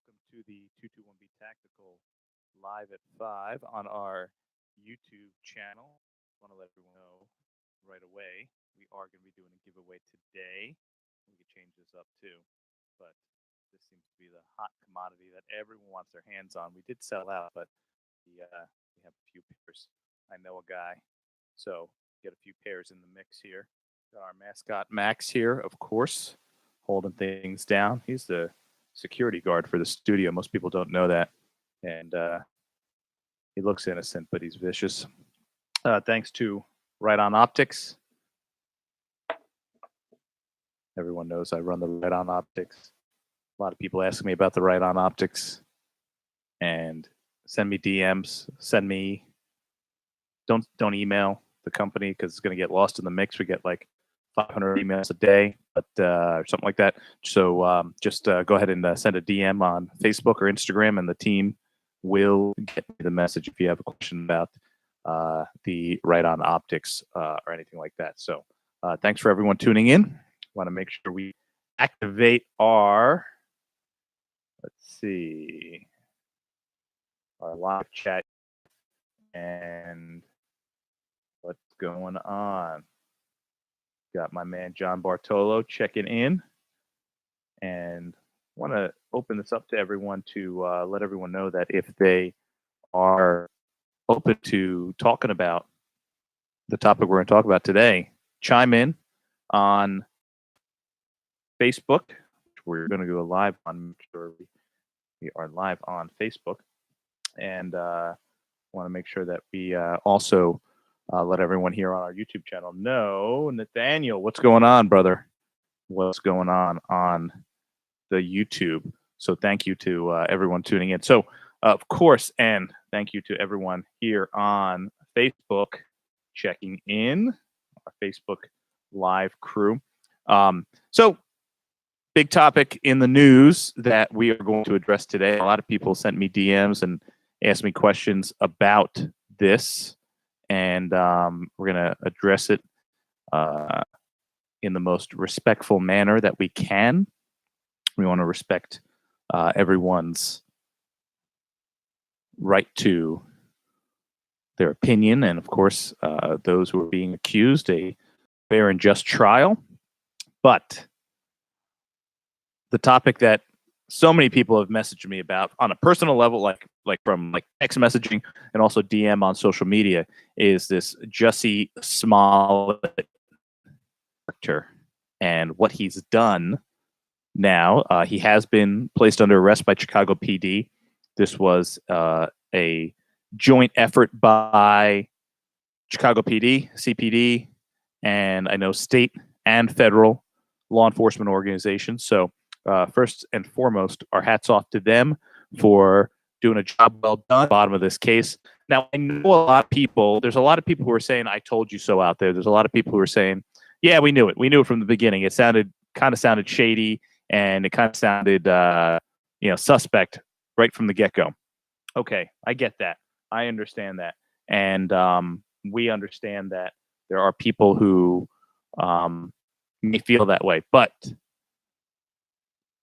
welcome to the 221B Tactical live at 5 on our YouTube channel. I want to let everyone know right away we are going to be doing a giveaway today. We could change this up too, but this seems to be the hot commodity that everyone wants their hands on. We did sell out, but we have a few pairs. I know a guy, so get a few pairs in the mix here. Got our mascot Max here, of course, holding things down. He's the security guard for the studio. Most people don't know that. And he looks innocent, but he's vicious. Thanks to Right On Optics. Everyone knows I run the Right On Optics. A lot of people ask me about the Right On Optics and send me DMs. Don't email the company because it's going to get lost in the mix. We get like 500 emails a day, but or something like that. So just go ahead and send a DM on Facebook or Instagram, and the team will get the message if you have a question about the Right On Optics or anything like that. So thanks for everyone tuning in. Want to make sure we activate our, our live chat and what's going on. Got my man John Bartolo checking in, and want to open this up to everyone to let everyone know that if they are open to talking about the topic we're going to talk about today, chime in on Facebook. We're going to go live on, make sure we are live on Facebook, and want to make sure that we also let everyone here on our YouTube channel know. Nathaniel, what's going on, brother? What's going on the YouTube? So thank you to everyone tuning in. So of course, and thank you to everyone here on Facebook checking in, our Facebook live crew. So big topic in the news that we are going to address today. A lot of people sent me DMs and asked me questions about this. And we're going to address it in the most respectful manner that we can. We want to respect everyone's right to their opinion, and of course, those who are being accused, a fair and just trial. But the topic that so many people have messaged me about on a personal level, like from text messaging and also DM on social media, is this Jussie Smollet and what he's done now. He has been placed under arrest by Chicago PD. This was a joint effort by Chicago PD, CPD, and I know state and federal law enforcement organizations. So first and foremost, our hats off to them for doing a job well done at the bottom of this case. Now, I know a lot of people, there's a lot of people who are saying, I told you so out there. There's a lot of people who are saying, yeah, we knew it. We knew it from the beginning. It kind of sounded shady, and it kind of sounded, suspect right from the get-go. Okay, I get that. I understand that. And we understand that there are people who may feel that way. But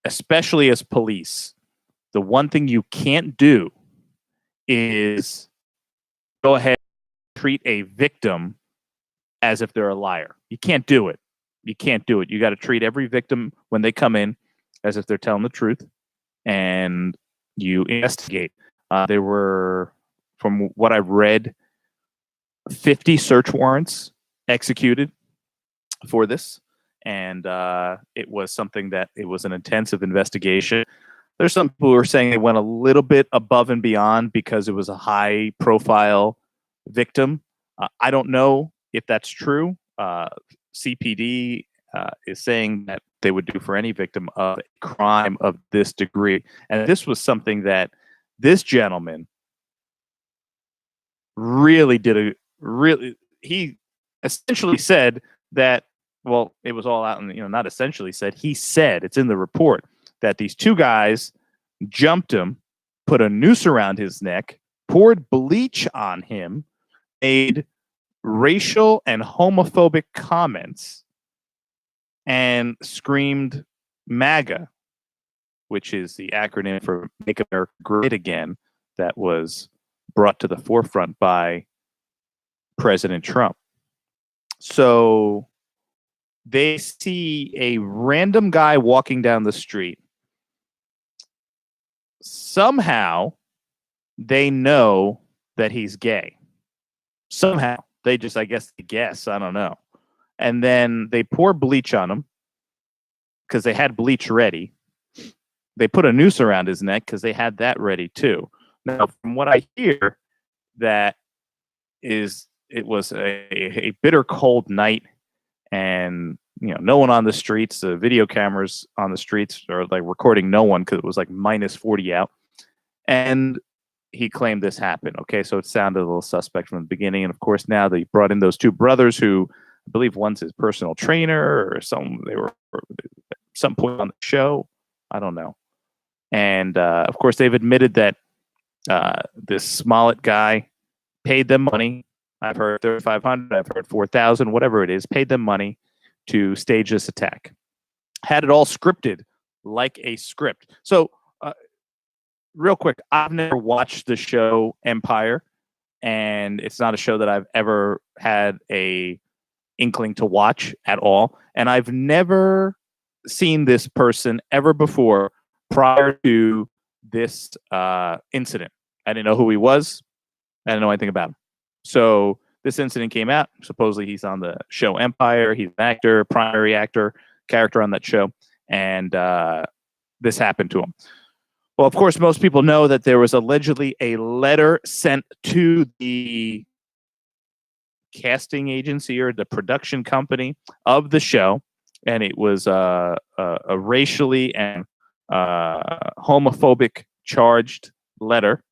especially as police, the one thing you can't do is go ahead and treat a victim as if they're a liar. You can't do it. You can't do it. You got to treat every victim when they come in as if they're telling the truth, and you investigate. There were, from what I've read, 50 search warrants executed for this. And it was something that it was an intensive investigation. There's some people who are saying they went a little bit above and beyond because it was a high-profile victim. I don't know if that's true. CPD is saying that they would do for any victim of a crime of this degree. And this was something that this gentleman really did he essentially said that, well, it was all out, and not essentially said, he said, it's in the report, that these two guys jumped him, put a noose around his neck, poured bleach on him, made racial and homophobic comments, and screamed MAGA which is the acronym for Make America Great Again, that was brought to the forefront by President Trump. So they see a random guy walking down the street. Somehow they know that he's gay. Somehow they just, I guess, I don't know. And then they pour bleach on him because they had bleach ready. They put a noose around his neck because they had that ready too. Now, from what I hear, it was a bitter cold night, and no one on the streets. The video cameras on the streets are like recording no one because it was like -40 out. And he claimed this happened. Okay, so it sounded a little suspect from the beginning. And of course, now they brought in those two brothers who I believe one's his personal trainer or some. They were at some point on the show. I don't know. And of course, they've admitted that this Smollet guy paid them money. I've heard $3,500. I've heard $4,000. Whatever it is, paid them money to stage this attack. Had it all scripted like a script. So, real quick, I've never watched the show Empire, and it's not a show that I've ever had a inkling to watch at all. And I've never seen this person ever before prior to this incident. I didn't know who he was. I didn't know anything about him. So this incident came out. Supposedly he's on the show Empire. He's an actor, primary actor, character on that show. And this happened to him. Well, of course, most people know that there was allegedly a letter sent to the casting agency or the production company of the show. And it was a racially and homophobic charged letter.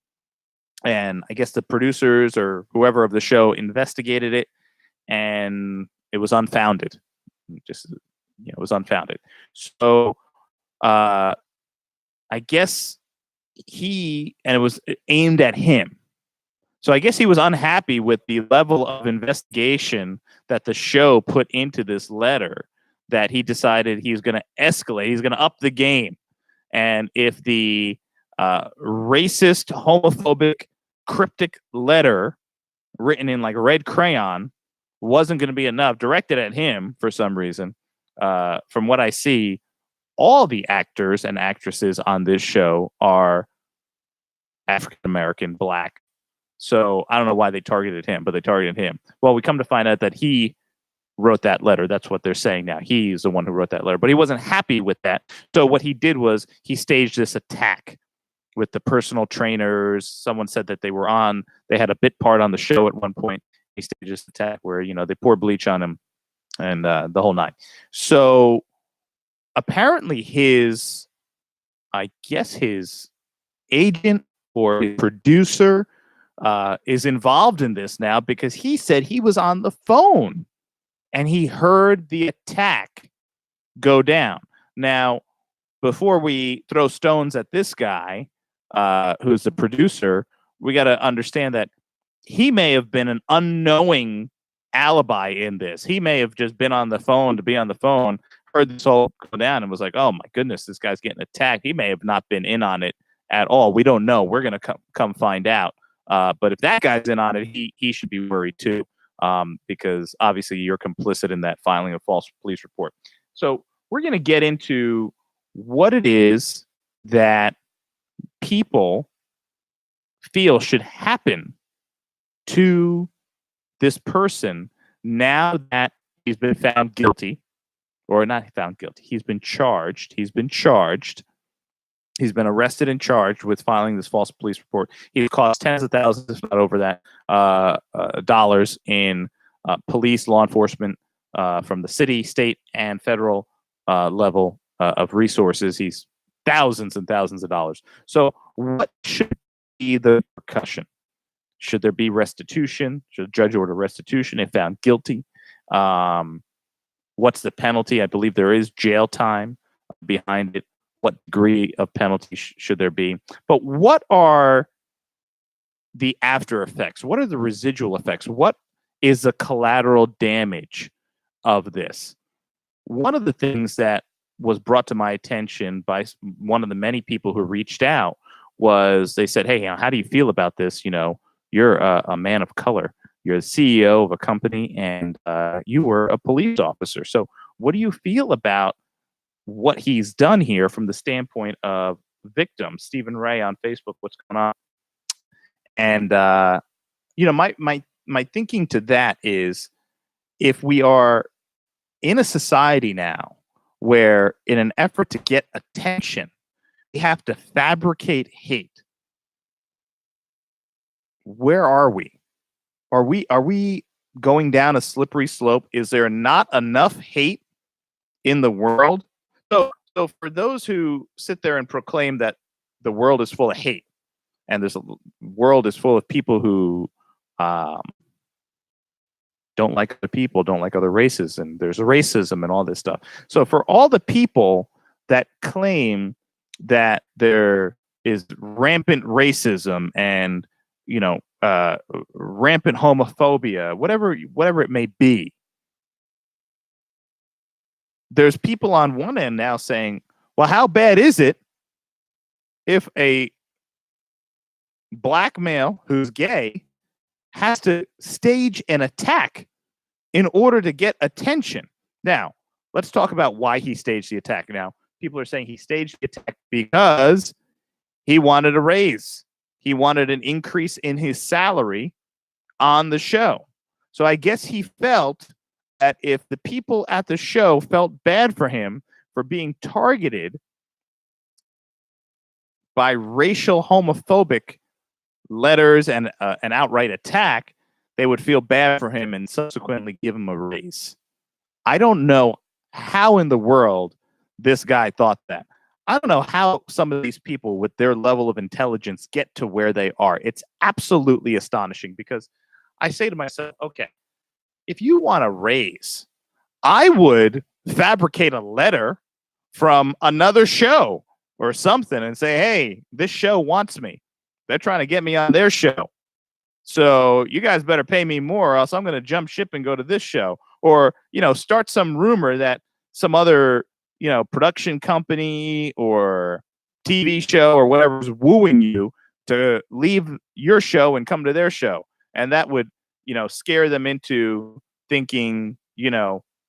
And I guess the producers or whoever of the show investigated it, and it was unfounded. It was unfounded. So I guess it was aimed at him. So I guess he was unhappy with the level of investigation that the show put into this letter, that he decided he was going to escalate. He's going to up the game. And if the racist, homophobic, cryptic letter written in like red crayon wasn't going to be enough, directed at him for some reason, from what I see, all the actors and actresses on this show are African American, Black. So I don't know why they targeted him, but they targeted him. Well, we come to find out that he wrote that letter. That's what they're saying now. He's the one who wrote that letter, but he wasn't happy with that. So what he did was he staged this attack with the personal trainers. Someone said that they had a bit part on the show at one point. He staged this attack where, they pour bleach on him and the whole nine. So apparently his agent or his producer is involved in this now, because he said he was on the phone and he heard the attack go down. Now, before we throw stones at this guy, who's the producer, we got to understand that he may have been an unknowing alibi in this. He may have just been on the phone to be on the phone, heard this all go down, and was like, "Oh my goodness, this guy's getting attacked." He may have not been in on it at all. We don't know. We're gonna come find out. But if that guy's in on it, he should be worried too, because obviously you're complicit in that filing a false police report. So we're gonna get into what it is that people feel should happen to this person now that he's been found guilty, or not found guilty. He's been charged. He's been arrested and charged with filing this false police report. He cost tens of thousands, if not over that, dollars in police, law enforcement, from the city, state, and federal level of resources. He's thousands and thousands of dollars. So what should be the repercussion? Should there be restitution? Should a judge order restitution if found guilty? What's the penalty? I believe there is jail time behind it. What degree of penalty should there be? But what are the after effects? What are the residual effects? What is the collateral damage of this? One of the things that was brought to my attention by one of the many people who reached out was they said, "Hey, how do you feel about this? You're a man of color. You're the CEO of a company, and you were a police officer. So, what do you feel about what he's done here from the standpoint of victim?" Stephen Ray on Facebook, what's going on? And my thinking to that is, if we are in a society now where, in an effort to get attention, we have to fabricate hate, where are we? Are we going down a slippery slope? Is there not enough hate in the world? So for those who sit there and proclaim that the world is full of hate, and this world is full of people who don't like other people, don't like other races, and there's racism and all this stuff. So for all the people that claim that there is rampant racism and rampant homophobia, whatever it may be, there's people on one end now saying, well, how bad is it if a black male who's gay has to stage an attack in order to get attention? Now, let's talk about why he staged the attack. Now, people are saying he staged the attack because he wanted a raise. He wanted an increase in his salary on the show. So I guess he felt that if the people at the show felt bad for him for being targeted by racial homophobic letters and an outright attack, they would feel bad for him and subsequently give him a raise. I don't know how in the world this guy thought that. I don't know how some of these people with their level of intelligence get to where they are. It's absolutely astonishing, because I say to myself, okay, if you want a raise, I would fabricate a letter from another show or something and say, hey, this show wants me. They're trying to get me on their show. So you guys better pay me more, or else I'm going to jump ship and go to this show. Or, start some rumor that some other, production company or TV show or whatever is wooing you to leave your show and come to their show. And that would, scare them into thinking,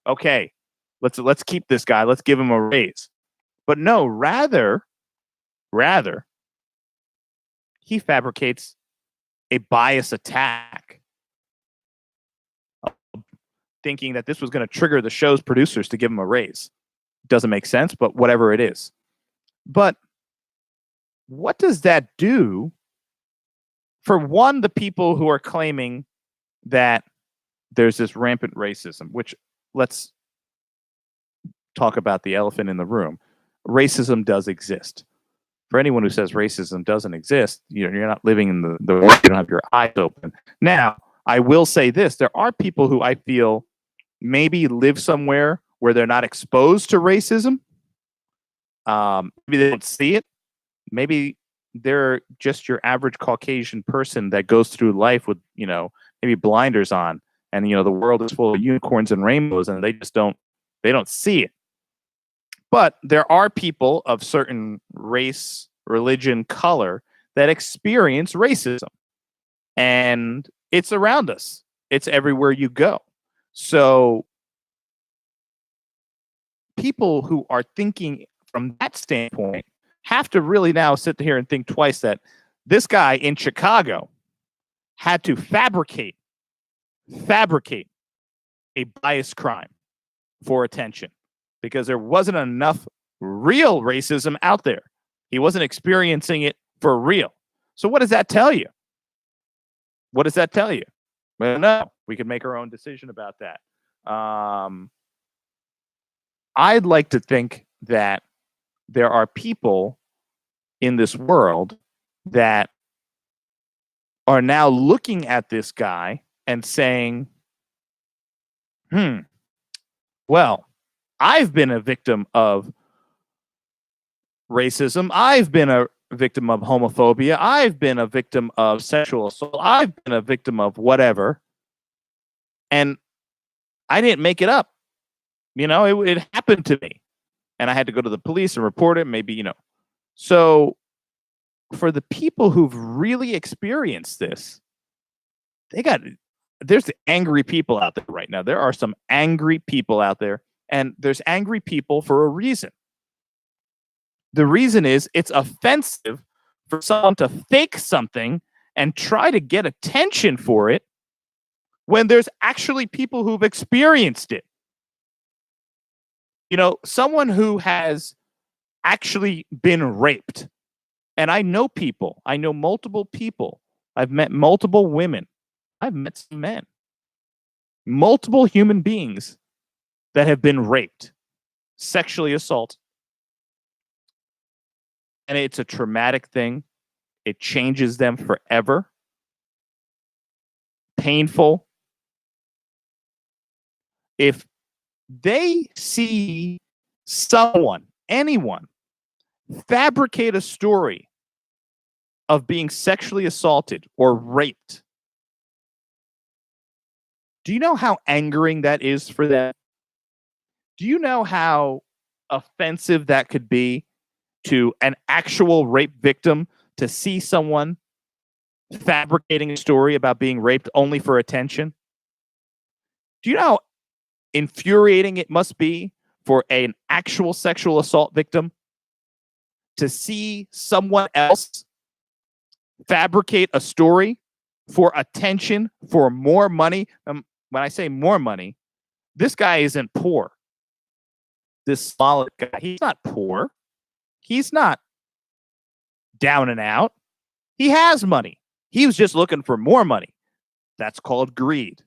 okay, let's keep this guy. Let's give him a raise. But no, rather, he fabricates a bias attack, thinking that this was going to trigger the show's producers to give him a raise. Doesn't make sense, but whatever it is. But what does that do for, one, the people who are claiming that there's this rampant racism, which, let's talk about the elephant in the room. Racism does exist. For anyone who says racism doesn't exist, you're not living in the world. You don't have your eyes open. Now, I will say this. There are people who I feel maybe live somewhere where they're not exposed to racism. Maybe they don't see it. Maybe they're just your average Caucasian person that goes through life with, maybe blinders on, and, the world is full of unicorns and rainbows, and they don't see it. But there are people of certain race, religion, color that experience racism. And it's around us. It's everywhere you go. So people who are thinking from that standpoint have to really now sit here and think twice that this guy in Chicago had to fabricate a bias crime for attention, because there wasn't enough real racism out there. He wasn't experiencing it for real. So what does that tell you? What does that tell you? Well, no, we can make our own decision about that. I'd like to think that there are people in this world that are now looking at this guy and saying, well, I've been a victim of racism. I've been a victim of homophobia. I've been a victim of sexual assault. I've been a victim of whatever. And I didn't make it up. It happened to me. and I had to go to the police and report it. Maybe, So for the people who've really experienced this, there's angry people out there right now. There are some angry people out there, and there's angry people for a reason. The reason is it's offensive for someone to fake something and try to get attention for it when there's actually people who've experienced it. Someone who has actually been raped. And I know multiple people. I've met multiple women. I've met some men. Multiple human beings that have been raped, sexually assaulted. And it's a traumatic thing. It changes them forever. Painful. If they see anyone, fabricate a story of being sexually assaulted or raped, do you know how angering that is for them? Do you know how offensive that could be to an actual rape victim to see someone fabricating a story about being raped only for attention? Do you know how infuriating it must be for an actual sexual assault victim to see someone else fabricate a story for attention, for more money? When I say more money, this guy isn't poor. This Smollet guy, he's not poor. He's not down and out. He has money. He was just looking for more money. That's called greed.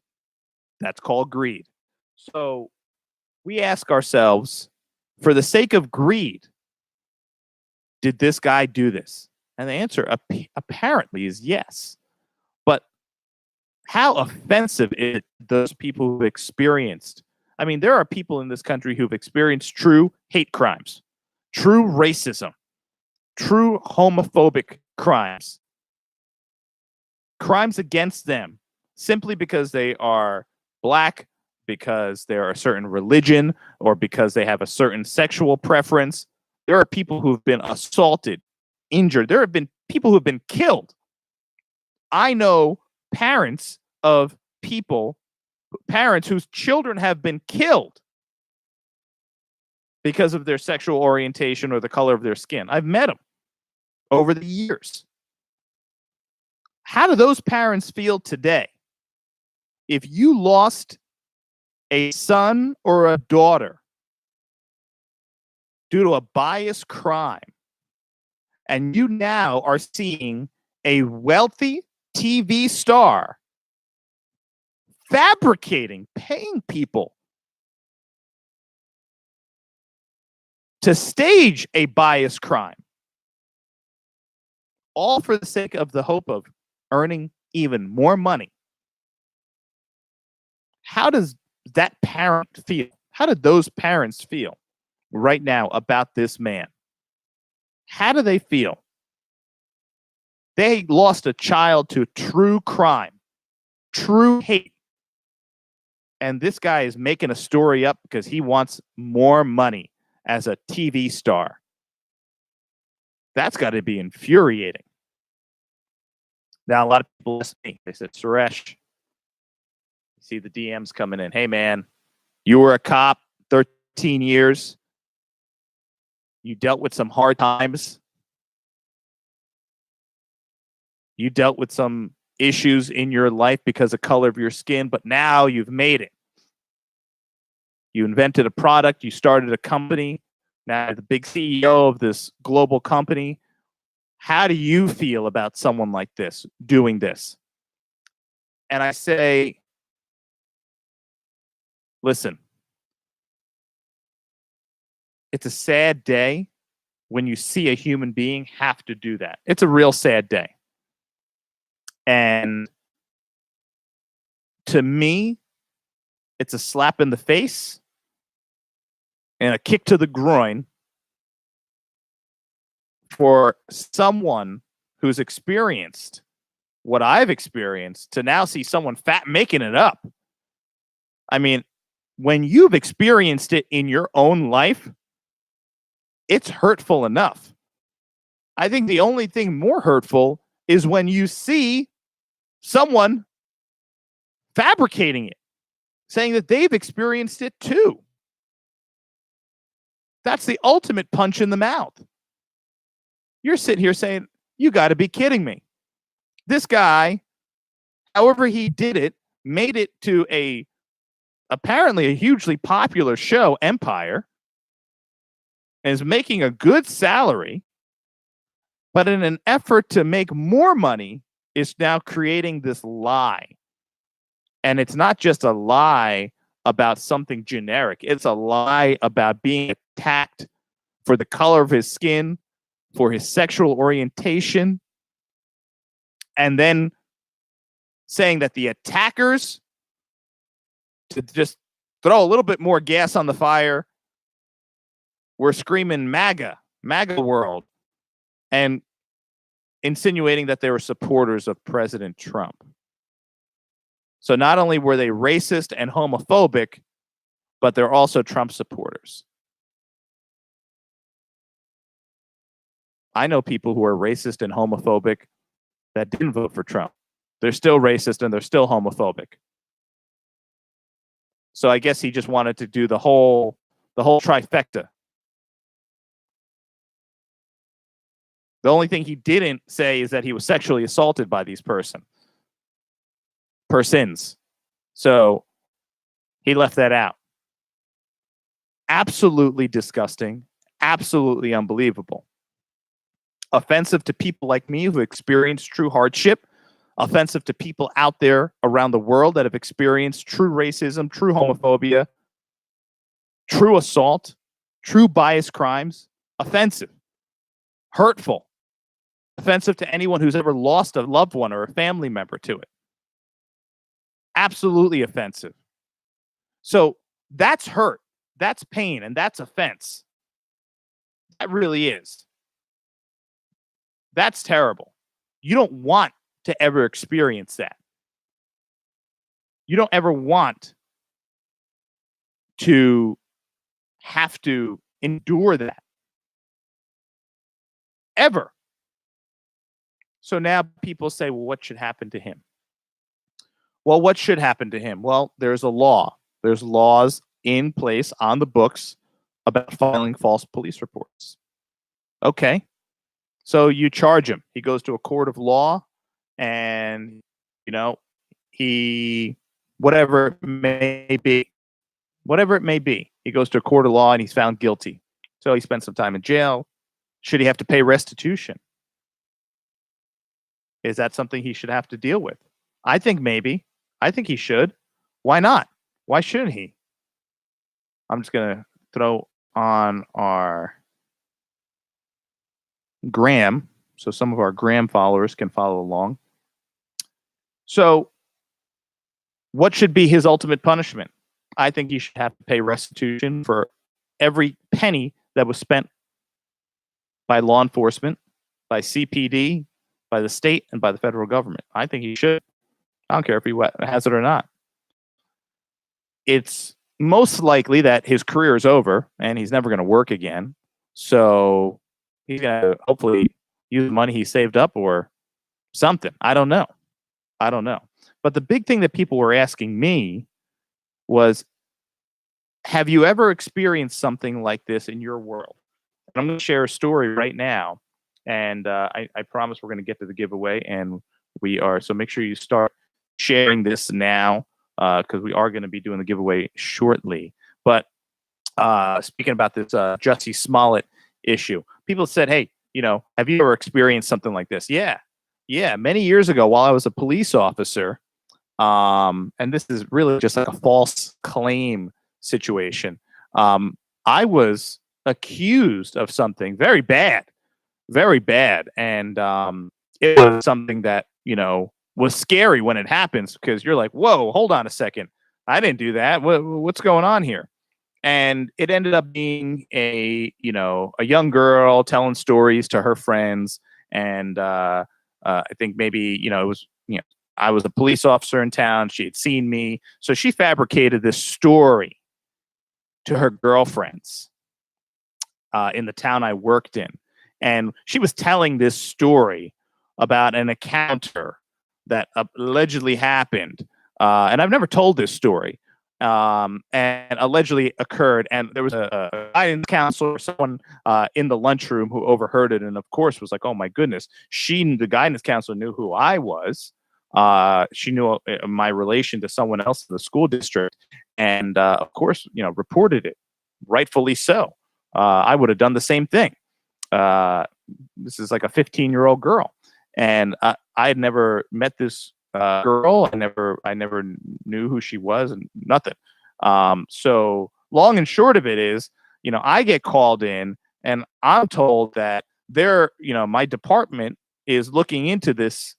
So we ask ourselves, for the sake of greed, did this guy do this? And the answer apparently is yes. But how offensive is it to those people who've experienced? I mean, there are people in this country who've experienced true hate crimes, true racism, true homophobic crimes against them simply because they are Black, because they're a certain religion, or because they have a certain sexual preference. There are people who've been assaulted, injured. There have been people who've been killed. I know parents whose children have been killed because of their sexual orientation or the color of their skin. I've met them over the years. How do those parents feel today? If you lost a son or a daughter due to a biased crime, and you now are seeing a wealthy TV star paying people to stage a biased crime, all for the sake of the hope of earning even more money. How does that parent feel? How do those parents feel right now about this man? How do they feel? They lost a child to true crime, true hate. And this guy is making a story up because he wants more money as a TV star. That's got to be infuriating. Now, a lot of people ask me, they said, Suresh, you see the DMs coming in. Hey, man, you were a cop 13 years. You dealt with some hard times. You dealt with some issues in your life because of color of your skin, but now you've made it. You invented a product. You started a company. Now you're the big CEO of this global company. How do you feel about someone like this doing this? And I say, listen, it's a sad day when you see a human being have to do that. It's a real sad day. And to me, it's a slap in the face and a kick to the groin for someone who's experienced what I've experienced to now see someone fat making it up. I mean, when you've experienced it in your own life, it's hurtful enough. I think the only thing more hurtful is when you see someone fabricating it, saying that they've experienced it too. That's the ultimate punch in the mouth. You're sitting here saying, you got to be kidding me. This guy, however he did it, made it to apparently a hugely popular show, Empire, and is making a good salary, but in an effort to make more money, is now creating this lie. And it's not just a lie about something generic. It's a lie about being attacked for the color of his skin, for his sexual orientation, and then saying that the attackers, to just throw a little bit more gas on the fire, were screaming MAGA, MAGA world, and insinuating that they were supporters of President Trump. So not only were they racist and homophobic, but they're also Trump supporters. I know people who are racist and homophobic that didn't vote for Trump. They're still racist and they're still homophobic. So I guess he just wanted to do the whole trifecta. The only thing he didn't say is that he was sexually assaulted by these persons. So he left that out. Absolutely disgusting. Absolutely unbelievable. Offensive to people like me who experienced true hardship. Offensive to people out there around the world that have experienced true racism, true homophobia, true assault, true bias crimes. Offensive. Hurtful. Offensive to anyone who's ever lost a loved one or a family member to it. Absolutely offensive. So that's hurt. That's pain. And that's offense. That really is. That's terrible. You don't want to ever experience that. You don't ever want to have to endure that. Ever. So now people say, well, what should happen to him? Well, what should happen to him? Well, there's a law. There's laws in place on the books about filing false police reports. Okay. So you charge him. He goes to a court of law and, whatever it may be, he goes to a court of law and he's found guilty. So he spends some time in jail. Should he have to pay restitution? Is that something he should have to deal with? I think maybe. I think he should. Why not? Why shouldn't he? I'm just going to throw on our Gram so some of our Gram followers can follow along. So what should be his ultimate punishment? I think he should have to pay restitution for every penny that was spent by law enforcement, by CPD, by the state, and by the federal government. I think he should. I don't care if he has it or not. It's most likely that his career is over and he's never going to work again. So he's going to hopefully use the money he saved up or something. I don't know. But the big thing that people were asking me was, have you ever experienced something like this in your world? And I'm going to share a story right now. And I promise we're going to get to the giveaway. And we are. So make sure you start sharing this now because we are going to be doing the giveaway shortly. But speaking about this Jussie Smollet issue, people said, hey, have you ever experienced something like this? Yeah. Many years ago, while I was a police officer, and this is really just like a false claim situation, I was accused of something very bad. And it was something that, was scary when it happens because you're like, whoa, hold on a second. I didn't do that. What's going on here? And it ended up being a young girl telling stories to her friends. And I think maybe, it was, I was a police officer in town. She had seen me. So she fabricated this story to her girlfriends. in the town I worked in. And she was telling this story about an encounter that allegedly happened. And I've never told this story. And allegedly occurred. And there was a guidance counselor or someone in the lunchroom who overheard it, and of course was like, "Oh my goodness!" The guidance counselor, knew who I was. She knew my relation to someone else in the school district, and of course, reported it. Rightfully so. I would have done the same thing. This is like a 15-year-old girl, and I had never met this girl. I never knew who she was and nothing. So long and short of it is, I get called in and I'm told that my department is looking into this,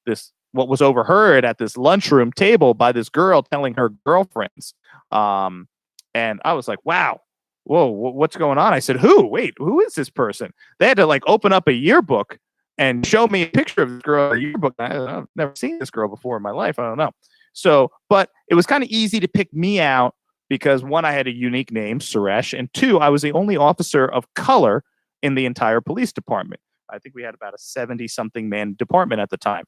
this what was overheard at this lunchroom table by this girl telling her girlfriends. And I was like, wow, whoa, what's going on? I said, who is this person? They had to like open up a yearbook and show me a picture of this girl in a yearbook. I've never seen this girl before in my life. I don't know. So, but it was kind of easy to pick me out because one, I had a unique name, Suresh, and two, I was the only officer of color in the entire police department. I think we had about a 70-something man department at the time.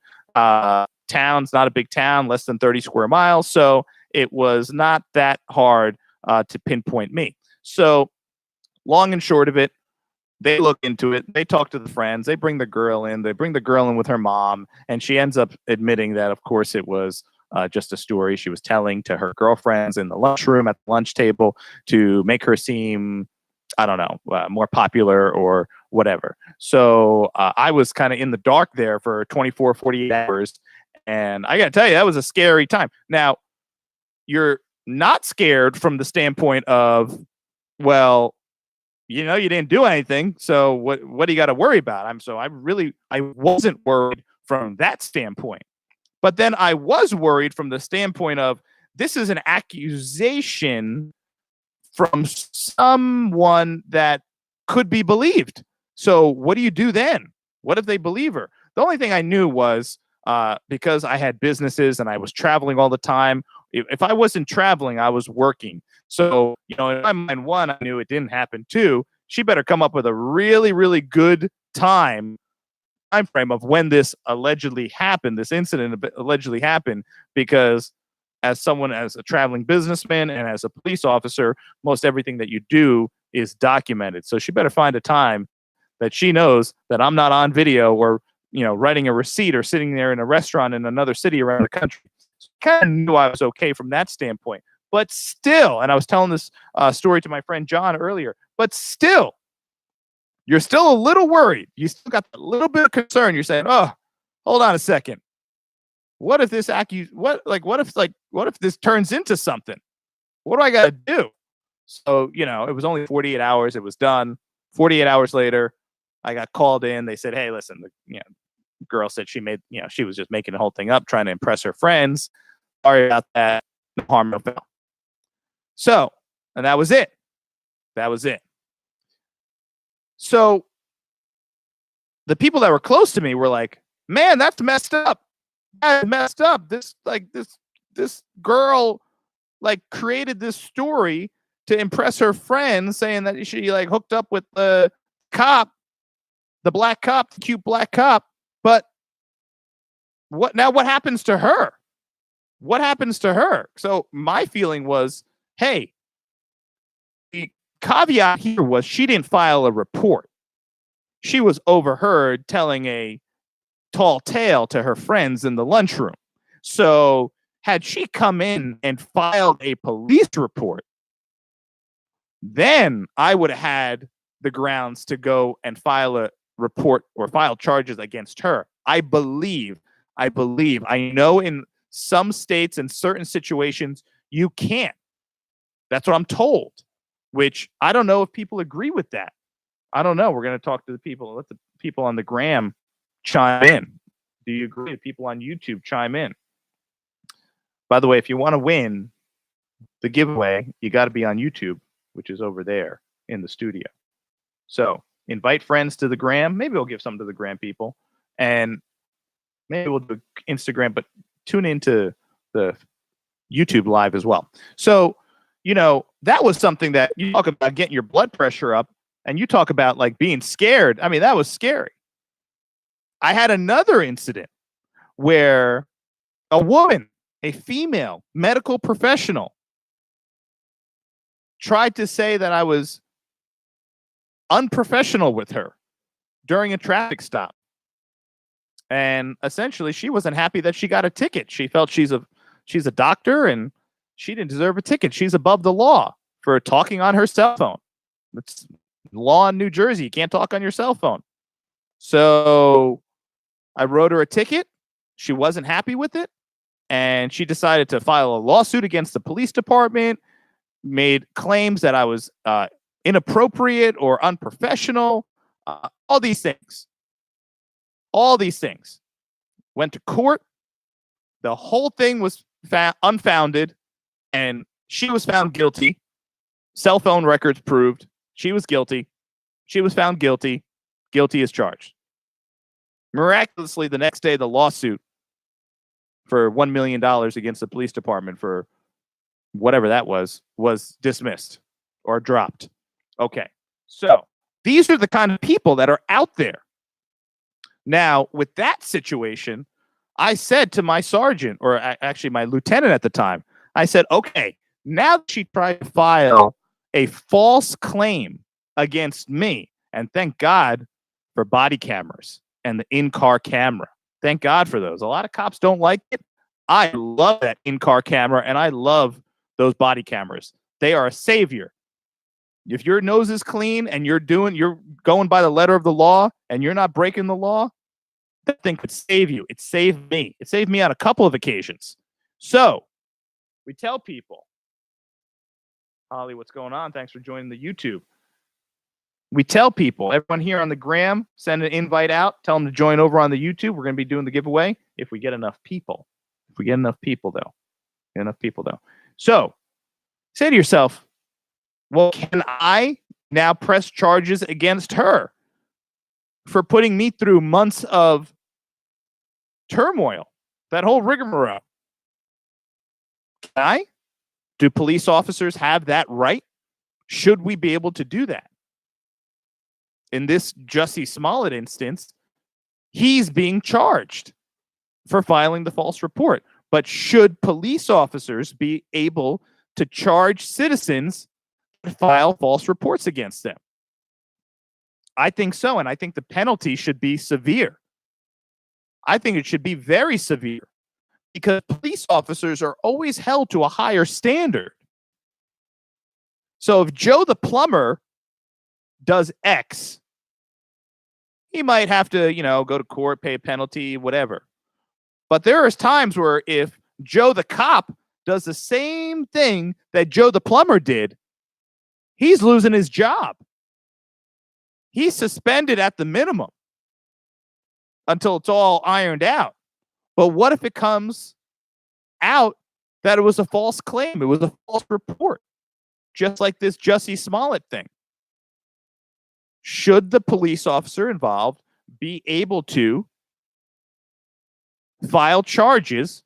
Town's not a big town, less than 30 square miles. So it was not that hard to pinpoint me. So long and short of it, they look into it. They talk to the friends. They bring the girl in. They bring the girl in with her mom. And she ends up admitting that, of course, it was just a story she was telling to her girlfriends in the lunchroom at the lunch table to make her seem, I don't know, more popular or whatever. So I was kind of in the dark there for 24, 48 hours. And I got to tell you, that was a scary time. Now, you're not scared from the standpoint of, well, you didn't do anything. So what do you got to worry about? I wasn't worried from that standpoint. But then I was worried from the standpoint of this is an accusation from someone that could be believed. So what do you do then? What if they believe her? The only thing I knew was because I had businesses and I was traveling all the time. If I wasn't traveling, I was working. So, in my mind, one, I knew it didn't happen. Two, she better come up with a really, really good time frame of when this allegedly happened, this incident allegedly happened, because as a traveling businessman and as a police officer, most everything that you do is documented. So she better find a time that she knows that I'm not on video or, writing a receipt or sitting there in a restaurant in another city around the country. So I kind of knew I was okay from that standpoint. But still, and I was telling this story to my friend John earlier, but still, you're still a little worried. You still got a little bit of concern. You're saying, "Oh, hold on a second. What if this what if this turns into something? What do I got to do?" So, it was only 48 hours. It was done. 48 hours later, I got called in. They said, "Hey, listen, the girl said she made, she was just making the whole thing up, trying to impress her friends. Sorry about that. No harm, no foul." So, and that was it. That was it. So the people that were close to me were like, "Man, that's messed up. That's messed up. This girl created this story to impress her friends, saying that she hooked up with the cop, the black cop, the cute black cop. But what happens to her? What happens to her?" So my feeling was, hey, the caveat here was she didn't file a report. She was overheard telling a tall tale to her friends in the lunchroom. So had she come in and filed a police report, then I would have had the grounds to go and file a report or file charges against her. I know in some states and certain situations you can't. That's what I'm told, which I don't know if people agree with that. I don't know. We're going to talk to the people. Let the people on the gram chime in. Do you agree? People on YouTube chime in. By the way, if you want to win the giveaway, you got to be on YouTube, which is over there in the studio. So invite friends to the gram. Maybe we'll give some to the gram people. And maybe we'll do Instagram, but tune into the YouTube live as well. So, that was something that you talk about getting your blood pressure up. And you talk about like being scared. I mean, that was scary. I had another incident where a woman, a female medical professional, tried to say that I was unprofessional with her during a traffic stop. And essentially, she wasn't happy that she got a ticket. She felt she's a doctor and she didn't deserve a ticket. She's above the law for talking on her cell phone. It's law in New Jersey. You can't talk on your cell phone. So I wrote her a ticket. She wasn't happy with it. And she decided to file a lawsuit against the police department, made claims that I was inappropriate or unprofessional, all these things. All these things. Went to court. The whole thing was unfounded, and she was found guilty. Cell phone records proved she was guilty. She was found guilty. Guilty as charged. Miraculously, the next day, the lawsuit for $1 million against the police department for whatever that was dismissed or dropped. Okay. So these are the kind of people that are out there. Now, with that situation, I said to my sergeant, or actually my lieutenant at the time, I said, okay, now that she tried to file a false claim against me, and thank God for body cameras and the in-car camera. Thank God for those. A lot of cops don't like it. I love that in-car camera, and I love those body cameras. They are a savior. If your nose is clean and you're going by the letter of the law and you're not breaking the law, that thing could save you. It saved me. It saved me on a couple of occasions. So we tell people, Holly, what's going on? Thanks for joining the YouTube. We tell people, everyone here on the gram, send an invite out. Tell them to join over on the YouTube. We're going to be doing the giveaway if we get enough people. If we get enough people, though. So say to yourself, well, can I now press charges against her for putting me through months of turmoil, that whole rigmarole? Can I? Do police officers have that right? Should we be able to do that? In this Jussie Smollet instance, he's being charged for filing the false report. But should police officers be able to charge citizens to file false reports against them? I think so, and I think the penalty should be severe. I think it should be very severe because police officers are always held to a higher standard. So if Joe the plumber does X, he might have to, go to court, pay a penalty, whatever. But there is times where if Joe the cop does the same thing that Joe the plumber did, he's losing his job. He's suspended at the minimum until it's all ironed out. But what if it comes out that it was a false claim? It was a false report, just like this Jussie Smollett thing. Should the police officer involved be able to file charges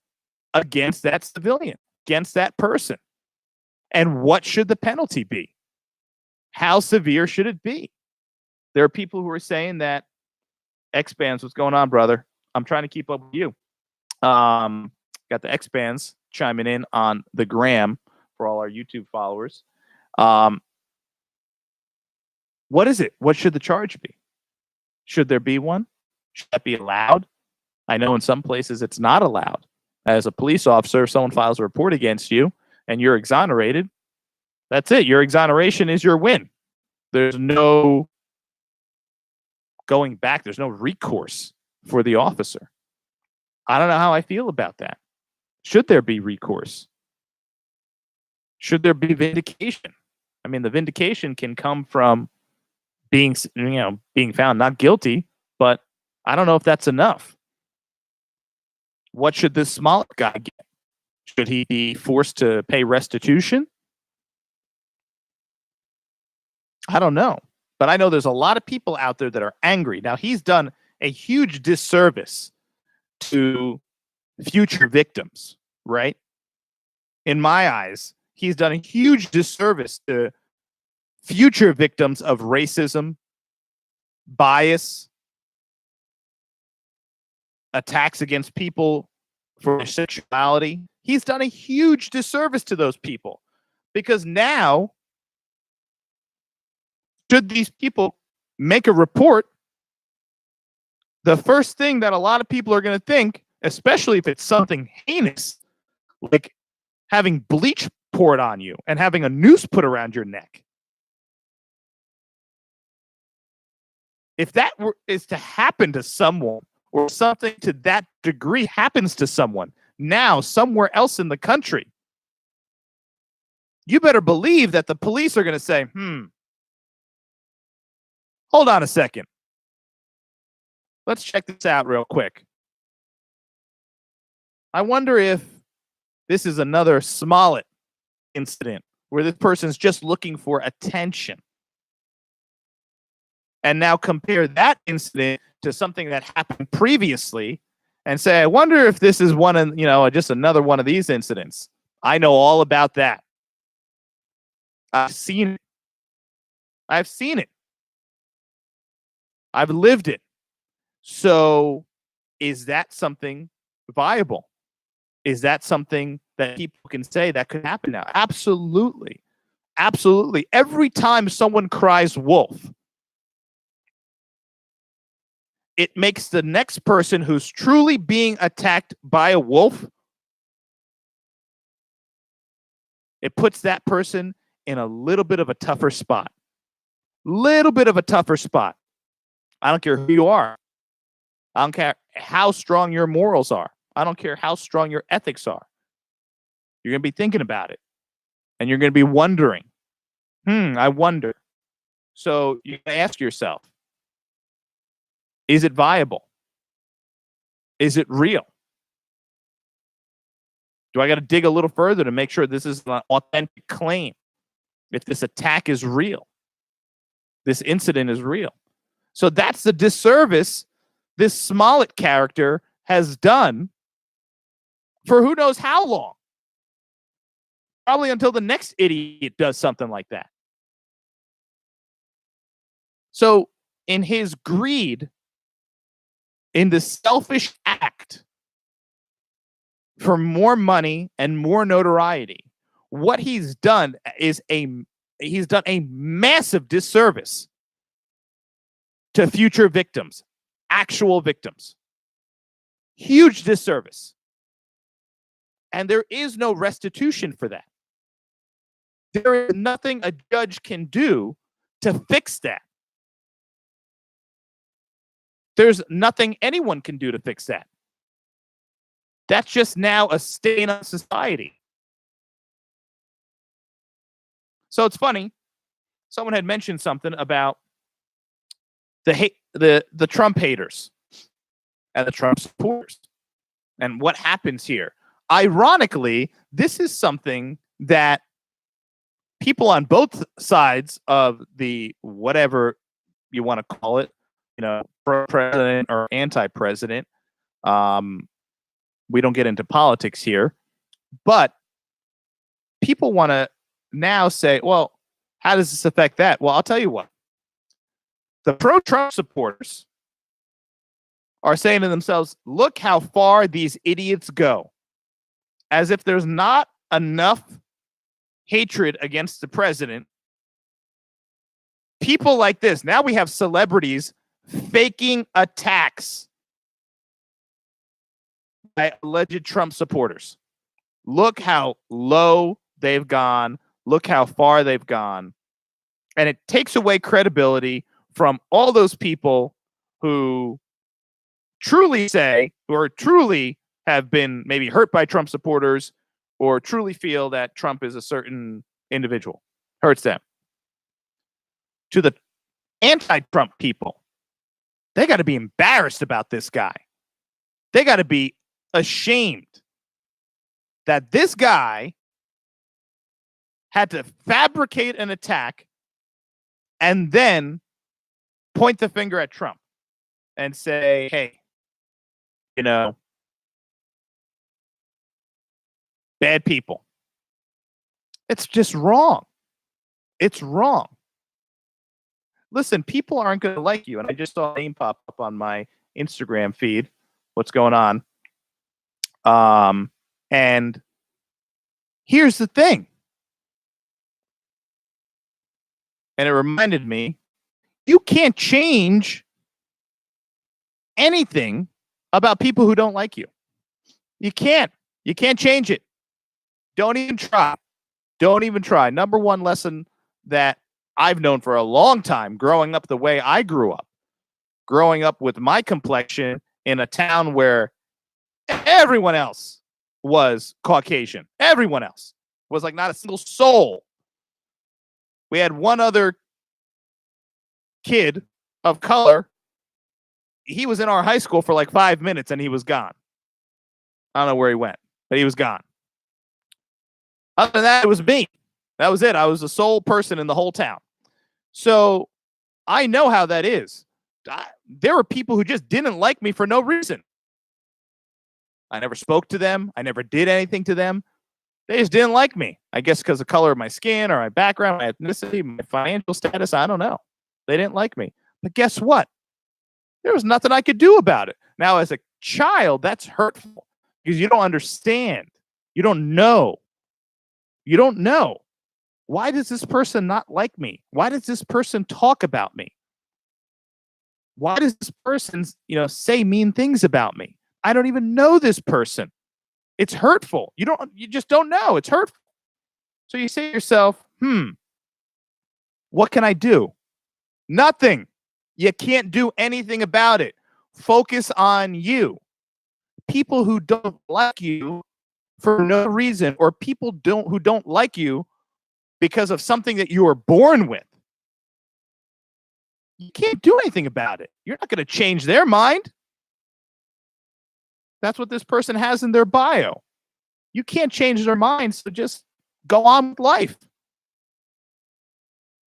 against that civilian, against that person? And what should the penalty be? How severe should it be? There are people who are saying that X-Bands, what's going on, brother? I'm trying to keep up with you. Got the X-Bands chiming in on the gram for all our YouTube followers. What is it? What should the charge be? Should there be one? Should that be allowed? I know in some places it's not allowed. As a police officer, if someone files a report against you and you're exonerated, that's it. Your exoneration is your win. There's no going back. There's no recourse for the officer. I don't know how I feel about that. Should there be recourse? Should there be vindication? I mean, the vindication can come from being found not guilty, but I don't know if that's enough. What should this Smollett guy get? Should he be forced to pay restitution? I don't know. But I know there's a lot of people out there that are angry. Now, he's done a huge disservice to future victims, right? In my eyes, he's done a huge disservice to future victims of racism, bias, attacks against people for their sexuality. He's done a huge disservice to those people, because now, should these people make a report, the first thing that a lot of people are going to think, especially if it's something heinous, like having bleach poured on you and having a noose put around your neck, if that is to happen to someone, or something to that degree happens to someone now somewhere else in the country, you better believe that the police are going to say, hold on a second. Let's check this out real quick. I wonder if this is another Smollet incident where this person's just looking for attention. And now compare that incident to something that happened previously and say, I wonder if this is one of, just another one of these incidents. I know all about that. I've seen it. I've seen it. I've lived it. So is that something viable? Is that something that people can say that could happen now? Absolutely. Absolutely. Every time someone cries wolf, it makes the next person who's truly being attacked by a wolf, it puts that person in a little bit of a tougher spot. Little bit of a tougher spot. I don't care who you are. I don't care how strong your morals are. I don't care how strong your ethics are. You're going to be thinking about it. And you're going to be wondering, I wonder. So you can ask yourself, is it viable? Is it real? Do I got to dig a little further to make sure this is an authentic claim? If this attack is real, this incident is real. So that's the disservice this Smollett character has done for who knows how long. Probably until the next idiot does something like that. So in his greed, in the selfish act for more money and more notoriety, what he's done is he's done a massive disservice to future victims, actual victims. Huge disservice. And there is no restitution for that. There is nothing a judge can do to fix that. There's nothing anyone can do to fix that. That's just now a stain on society. So it's funny. Someone had mentioned something about the Trump haters and the Trump supporters and what happens here. Ironically, this is something that people on both sides of the whatever you want to call it, pro-president or anti-president, we don't get into politics here, but people want to now say, well, how does this affect that? Well, I'll tell you what. The pro-Trump supporters are saying to themselves, look how far these idiots go. As if there's not enough hatred against the president. People like this. Now we have celebrities faking attacks by alleged Trump supporters. Look how low they've gone. Look how far they've gone. And it takes away credibility from all those people who truly say, or truly have been maybe hurt by Trump supporters, or truly feel that Trump is a certain individual. Hurts them. To the anti-Trump people, they got to be embarrassed about this guy. They got to be ashamed that this guy had to fabricate an attack and then point the finger at Trump and say, hey, bad people. It's just wrong. It's wrong. listen, people aren't going to like you. And I just saw a name pop up on my Instagram feed. What's going on? And here's the thing. And it reminded me, you can't change anything about people who don't like you. You can't. You can't change it. Don't even try. Don't even try. Number one lesson that I've known for a long time, growing up the way I grew up, growing up with my complexion in a town where everyone else was Caucasian. Everyone else was like not a single soul. We had one other kid of color. He was in our high school for like 5 minutes and he was gone. I don't know where he went, but he was gone. Other than that, it was me. That was it. I was the sole person in the whole town. So I know how that is. There were people who just didn't like me for no reason. I never spoke to them. I never did anything to them. They just didn't like me. I guess because of the color of my skin or my background, my ethnicity, my financial status. I don't know. They didn't like me. But guess what? There was nothing I could do about it. Now, as a child, that's hurtful because you don't understand. You don't know. You don't know. Why does this person not like me? Why does this person talk about me? Why does this person, say mean things about me? I don't even know this person. It's hurtful. You just don't know. It's hurtful. So you say to yourself, what can I do? Nothing. You can't do anything about it. Focus on you. People who don't like you for no reason, or people who don't like you because of something that you were born with, you can't do anything about it. You're not going to change their mind. That's what this person has in their bio. You can't change their mind, so just go on with life.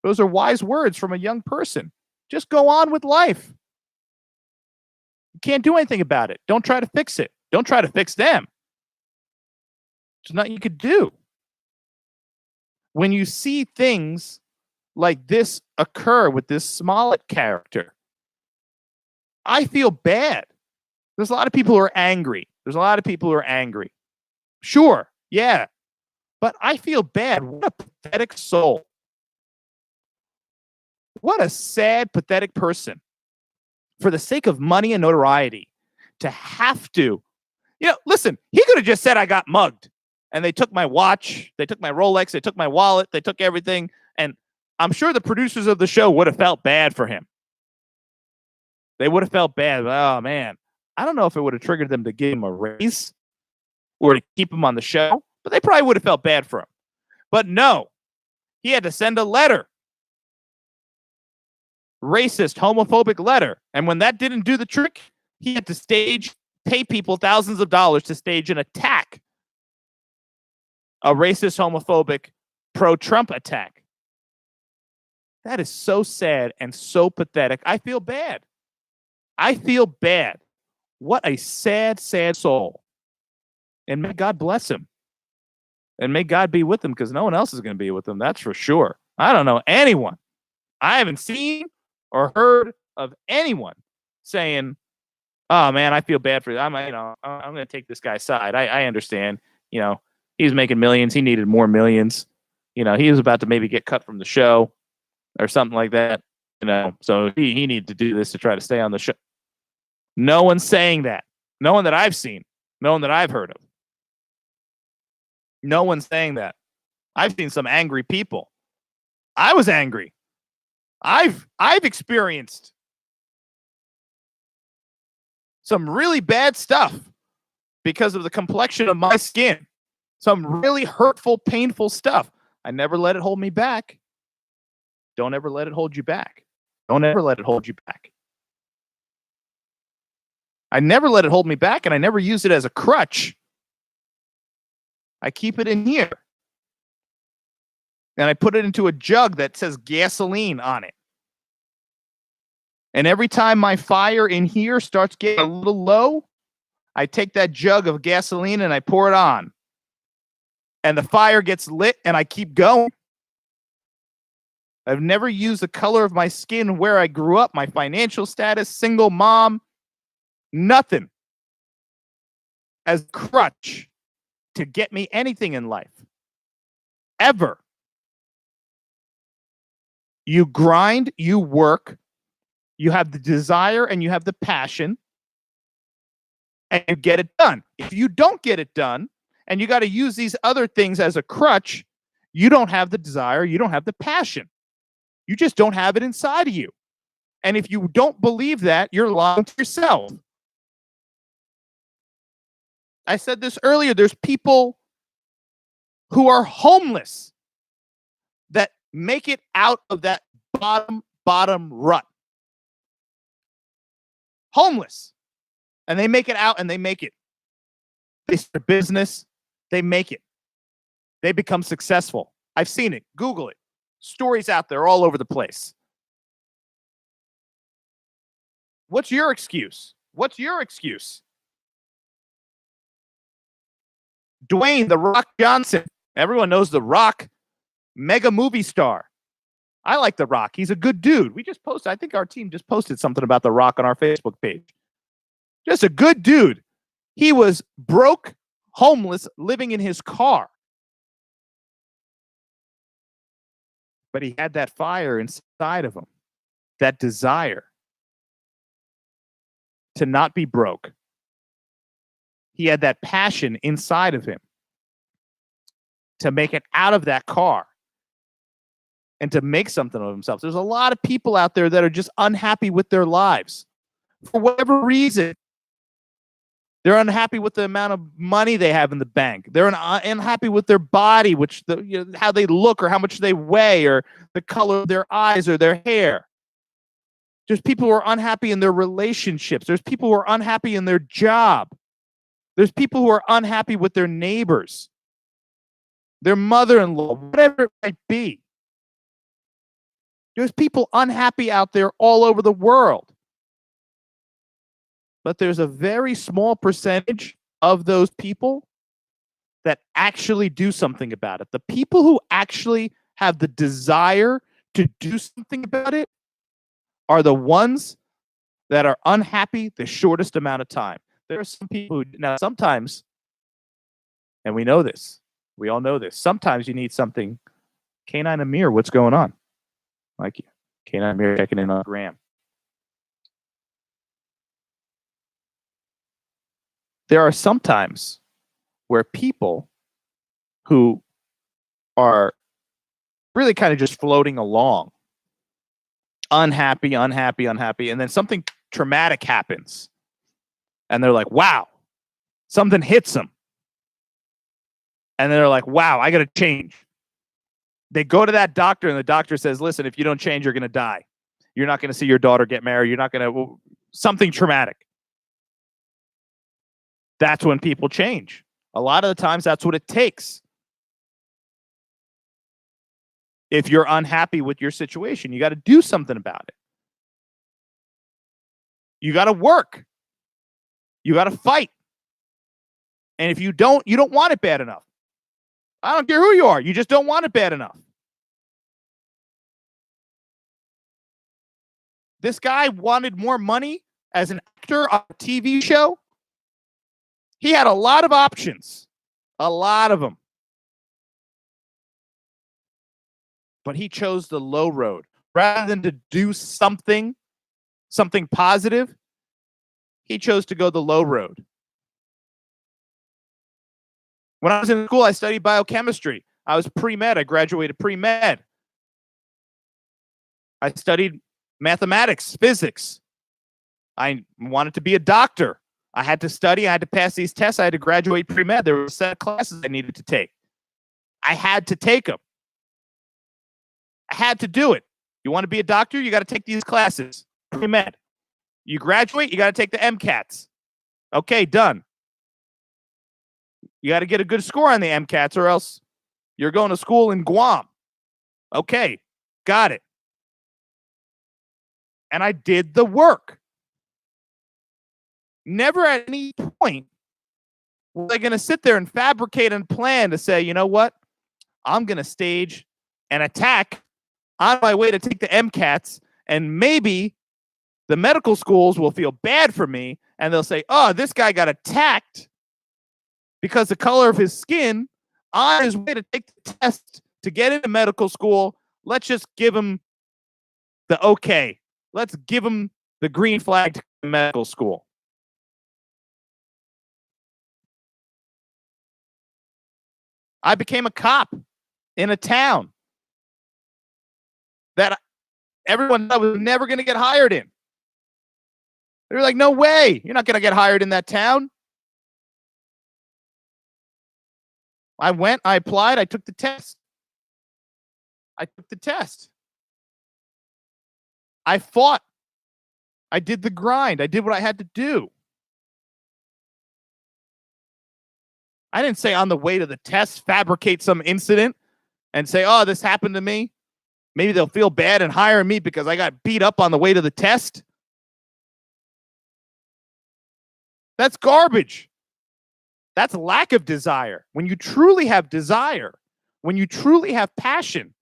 Those are wise words from a young person. Just go on with life. You can't do anything about it. Don't try to fix it. Don't try to fix them. There's nothing you could do. When you see things like this occur with this Smollet character, I feel bad. There's a lot of people who are angry. Sure, yeah. But I feel bad. What a pathetic soul. What a sad, pathetic person. For the sake of money and notoriety, to have to, listen, he could have just said I got mugged. And they took my watch, they took my Rolex, they took my wallet, they took everything. And I'm sure the producers of the show would have felt bad for him. They would have felt bad. Oh, man. I don't know if it would have triggered them to give him a raise or to keep him on the show, but they probably would have felt bad for him. But no, he had to send a letter. Racist, homophobic letter. And when that didn't do the trick, he had to pay people thousands of dollars to stage an attack. A racist, homophobic, pro-Trump attack. That is so sad and so pathetic. I feel bad. What a sad, sad soul. And may God bless him. And may God be with him, because no one else is going to be with him. That's for sure. I don't know anyone. I haven't seen or heard of anyone saying, oh, man, I feel bad for you. I'm going to take this guy's side. I understand. He was making millions. He needed more millions. He was about to maybe get cut from the show or something like that. So he needed to do this to try to stay on the show. No one's saying that. No one that I've seen. No one that I've heard of. No one's saying that. I've seen some angry people. I was angry. I've experienced some really bad stuff because of the complexion of my skin. Some really hurtful, painful stuff. I never let it hold me back. Don't ever let it hold you back. Don't ever let it hold you back. I never let it hold me back, and I never use it as a crutch. I keep it in here. And I put it into a jug that says gasoline on it. And every time my fire in here starts getting a little low, I take that jug of gasoline and I pour it on. And the fire gets lit and I keep going. I've never used the color of my skin, where I grew up, my financial status, single mom, nothing as crutch to get me anything in life. Ever. You grind, you work, you have the desire and you have the passion, and you get it done. If you don't get it done and you got to use these other things as a crutch, you don't have the desire, you don't have the passion. You just don't have it inside of you. And if you don't believe that, you're lying to yourself. I said this earlier, there's people who are homeless that make it out of that bottom rut. Homeless. And they make it out, and they make it. They start a business, they make it. They become successful. I've seen it. Google it. Stories out there all over the place. What's your excuse? What's your excuse? Dwayne "The Rock" Johnson. Everyone knows The Rock, mega movie star. I like The Rock. He's a good dude. We just posted, I think our team just posted something about The Rock on our Facebook page. Just a good dude. He was broke, homeless, living in his car. But he had that fire inside of him, that desire to not be broke. He had that passion inside of him to make it out of that car and to make something of himself. There's a lot of people out there that are just unhappy with their lives for whatever reason. They're unhappy with the amount of money they have in the bank. They're unhappy with their body, which how they look or how much they weigh or the color of their eyes or their hair. There's people who are unhappy in their relationships. There's people who are unhappy in their job. There's people who are unhappy with their neighbors, their mother-in-law, whatever it might be. There's people unhappy out there all over the world. But there's a very small percentage of those people that actually do something about it. The people who actually have the desire to do something about it are the ones that are unhappy the shortest amount of time. There are some people who, now sometimes, and we know this, we all know this, sometimes you need something. Canine Amir, what's going on? Like, Canine Amir checking in on Graham. There are some times where people who are really kind of just floating along, unhappy, and then something traumatic happens. And they're like, wow, something hits them. And they're like, wow, I got to change. They go to that doctor, and the doctor says, listen, if you don't change, you're going to die. You're not going to see your daughter get married. You're not going to, something traumatic. That's when people change. A lot of the times, that's what it takes. If you're unhappy with your situation, you got to do something about it. You got to work. You got to fight. And if you don't want it bad enough. I don't care who you are. You just don't want it bad enough. This guy wanted more money as an actor on a TV show. He had a lot of options, a lot of them. But he chose the low road. Rather than to do something positive, he chose to go the low road. When I was in school, I studied biochemistry. I was pre-med. I graduated pre-med. I studied mathematics, physics. I wanted to be a doctor. I had to study. I had to pass these tests. I had to graduate pre-med. There were a set of classes I needed to take. I had to take them. I had to do it. You want to be a doctor? You got to take these classes. Pre-med. You graduate, you got to take the MCATs. Okay, done. You got to get a good score on the MCATs or else you're going to school in Guam. Okay, got it. And I did the work. Never at any point was I going to sit there and fabricate and plan to say, you know what? I'm going to stage an attack on my way to take the MCATs, and maybe the medical schools will feel bad for me, and they'll say, oh, this guy got attacked because the color of his skin on his way to take the test to get into medical school. Let's just give him the okay. Let's give him the green flag to medical school. I became a cop in a town that everyone thought was never going to get hired in. They were like, no way. You're not going to get hired in that town. I went, I applied, I took the test. I fought. I did the grind. I did what I had to do. I didn't say on the way to the test, fabricate some incident and say, oh, this happened to me. Maybe they'll feel bad and hire me because I got beat up on the way to the test. That's garbage. That's lack of desire. When you truly have desire, when you truly have passion,